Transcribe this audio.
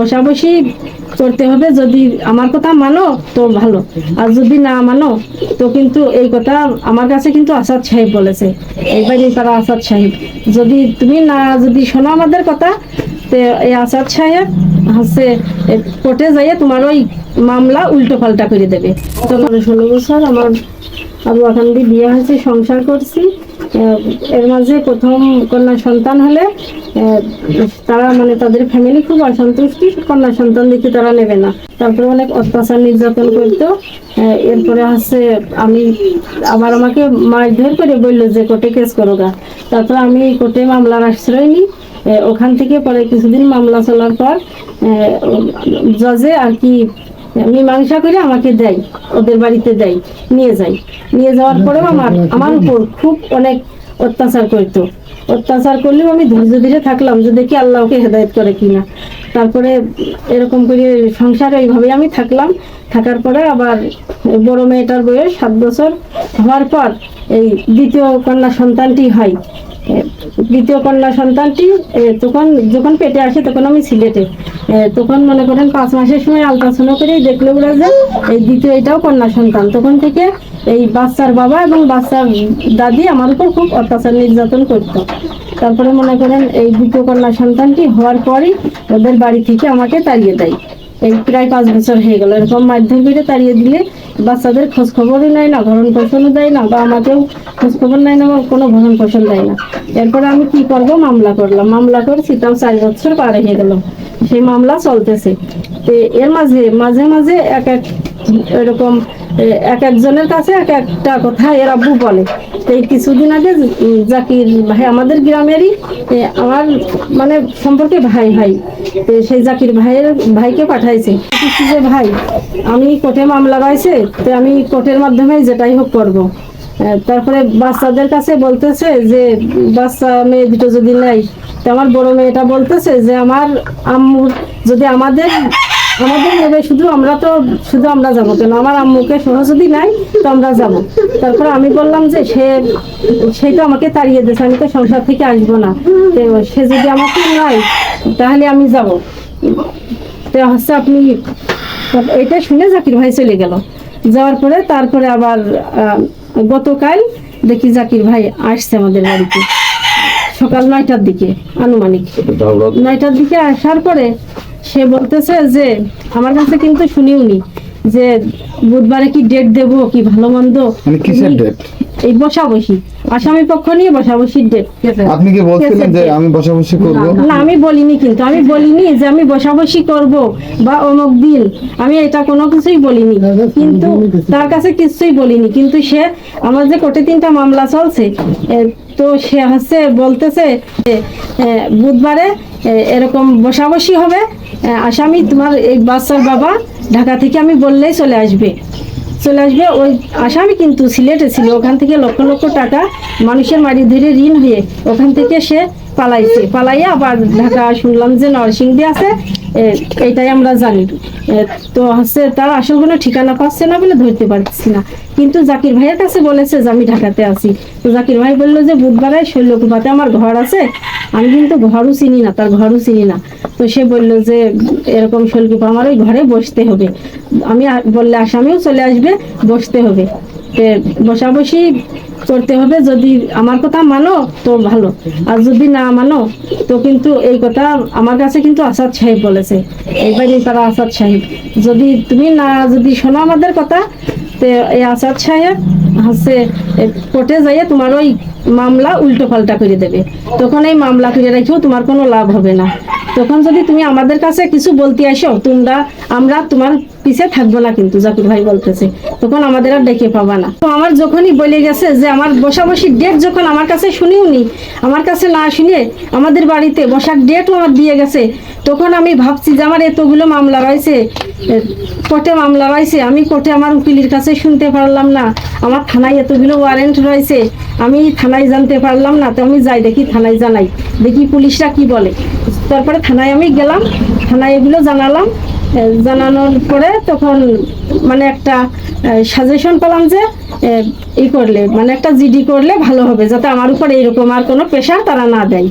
বসাবসি করতে হবে। যদি আমার কথা মানো তো ভালো, আর যদি না মানো তো কিন্তু এই কথা আমার কাছে কিন্তু আসাদ সাহেব বলেছে, এইবারই তারা আসাদ সাহেব, তুমি যদি শোনো আমাদের কথা, তো এই আসাদ সাহেব হচ্ছে কোর্টে যাইয়ে তোমার ওই মামলা উল্টো পাল্টা করে দেবে। তো 16 বছর আমার আবু আকান্দি বিয়ে হয়েছে, সংসার করছি। এর মাঝে প্রথম কন্যা সন্তান হলে তারা তাদের ফ্যামিলি খুব অসন্তুষ্টি, কন্যা সন্তান দিকে তারা নেবে না। তারপরে অনেক অত্যাচার নির্যাতন করতো। এরপরে আমি আমাকে মারধর করে বললো যে কোর্টে কেস করো গা। তারপরে আমি কোর্টে মামলার আশ্রয় নিই। ওখান থেকে পরে কিছুদিন মামলা চলার পর জজে মীমাংসা করে আমাকে দেয়, ওদের বাড়িতে দেয়, নিয়ে যাওয়ার পরেও আমার উপর খুব অনেক অত্যাচার করতো। অত্যাচার করলেও আমি ধৈর্য ধরে থাকলাম যে দেখি আল্লাহকে হেদায়েত করে কিনা। তারপরে এরকম করে সংসারে এইভাবে আমি থাকার পরে আবার বড় মেয়েটার বয়স 7 বছর হওয়ার পর এই দ্বিতীয় কন্যা সন্তানটি হয়। দ্বিতীয় কন্যা সন্তানটি যখন পেটে আসে তখন আমি সিলেটে, তখন মনে করেন 5 মাসের সময় আলট্রাসাউন্ড করে দেখলে ওরা যে এই দ্বিতীয় এটাও কন্যা সন্তান। তখন থেকে এই বাচ্চার বাবা এবং বাচ্চার দাদি আমার উপর খুব অত্যাচার নির্যাতন করত। তারপরে মনে করেন এই দ্বিতীয় কন্যা সন্তানটি হওয়ার পরই ওদের বাড়ি থেকে আমাকে তাড়িয়ে দেয়। এই প্রায় 5 বছর হয়ে গেল। এরকম মাধ্যম করে তাড়িয়ে দিলে বাচ্চাদের খোঁজ খবরই নেয় না, ভরণ পোষণও দেয় না, বা আমাকেও খোঁজ খবর নেয় না, কোনো ভরণ পোষণ দেয় না। এরপরে আমি কি করবো, মামলা করলাম। মামলা করেছি, তাও 4 বছর পার হয়ে গেল, সেই মামলা চলতেছে। তো এর মাঝে মাঝে এরকম এক একজনের কাছে এক একটা কথা এর আব্বু বলে। তো এই কিছুদিন আগে জাকির ভাই আমাদের গ্রামেরই আমার সম্পর্কে ভাই, তো সেই জাকির ভাইকে পাঠাইছে যে ভাই আমি কোর্টে মামলা পাইছে, তো আমি কোর্টের মাধ্যমে যেটাই হোক করবো। তারপরে বাচ্চাদের কাছে বলতেছে যে বাচ্চা মেয়ে দুটো যদি নেয়, তো আমার বড় মেয়েটা বলতেছে যে আমার আম্মুর যদি আমাদের নেবে, শুধু আমরা যাবো কেন, আমার আম্মুকে সহ যদি নাই তো আমরা যাব। তারপরে আমি বললাম যে সে তো আমাকে তাড়িয়ে দিয়েছে, আমি তো সংসার থেকে আসবো না, তো সে যদি আমাকে নাই তাহলে আমি যাব। তো আপনি এটা শুনে জাকির ভাই চলে গেল। যাওয়ার পরে তারপরে আবার গতকাল দেখি জাকির ভাই আসছে আমাদের বাড়িতে সকাল 9টার দিকে, আনুমানিক 9টার দিকে আসার পরে সে বলতেছে যে আমার কাছে কিন্তু শুনিওনি যে বুধবারে কি ডেট দেবো কি ভালো মন্দ, এই বসাবসি আসামি পক্ষ নিয়ে বসাবসির ডেট। আপনি কি বলছিলেন যে আমি বসাবসি করব? না, আমি বলিনি, কিন্তু আমি বলিনি যে আমি বসাবসি করব বা অমুক দিন, আমি এটা কোনো কিছুই বলিনি, কিন্তু তার কাছে কিছুই বলিনি। কিন্তু সে আমার যে কোর্টে 3টা মামলা চলছে, তো সে বলতেছে বুধবারে এরকম বসাবসি হবে, আসামি তোমার এই বাচ্চার বাবা ঢাকা থেকে আমি বললেই চলে আসবে। ওই আসামি কিন্তু সিলেটে ছিল, ওখান থেকে লক্ষ লক্ষ টাকা মানুষের মারি ধরে ঋণ হয়ে ওখান থেকে সে পালাইয়া আবার ঢাকা শুনলাম যে নরসিংদী আছে, এইটাই আমরা জানি। তো তার আসল কোনো ঠিকানা পাচ্ছে না বলে ধরতে পারছি না। কিন্তু জাকির ভাইয়ের কাছে বলেছে যে আমি ঢাকাতে আছি। তো জাকির ভাই বললো যে বুধবারে শৈলকুপাতে আমার ঘর আছে, আমি কিন্তু ঘরও চিনি না, তার ঘরও চিনি না। তো সে বললো যে এরকম শৈলকুপা আমার ওই ঘরে বসতে হবে, আমি বললে আসামিও চলে আসবে, বসতে হবে, বসাবসি করতে হবে। যদি আমার কথা মানো তো ভালো, আর যদি না মানো তো কিন্তু এই কথা আমার কাছে কিন্তু আসাদ সাহেব বলেছে, এইবারই তারা আসাদ সাহেব, তুমি যদি শোনো আমাদের কথা, তো এই আসাদ সাহেব কোর্টে যাইয়ে তোমার ওই মামলা উল্টো পাল্টা করে দেবে। তখন এই মামলা করে রেখেও তোমার কোনো লাভ হবে না। তখন যদি তুমি আমাদের কাছে কিছু বলতে আসো, আমরা তোমার পিছে থাকবো না, কিন্তু জাকির ভাই বলতেছে তখন আমাদের আর ডেকে পাবা না। তো আমার যখনই বলে গেছে যে আমার বসাবসির ডেট যখন আমার কাছে শুনিওনি, আমার কাছে না শুনে আমাদের বাড়িতে বসার ডেটও আমার দিয়ে গেছে, তখন আমি ভাবছি যে আমার এতগুলো মামলা রয়েছে, কোর্টে মামলা রয়েছে, আমি কোর্টে আমার উকিলের কাছে শুনতে পারলাম না, আমার থানায় এতগুলো ওয়ারেন্ট রয়েছে, আমি থানায় জানতে পারলাম না। তো আমি যাই, দেখি থানায় জানাই, দেখি পুলিশরা কি বলে। তারপরে থানায় আমি গেলাম, থানায় এগুলো জানানোর পরে তখন একটা সাজেশন পেলাম যে একটা জিডি করলে ভালো হবে, যাতে আমার উপর এইরকম আর কোনো প্রেশার তারা না দেয়।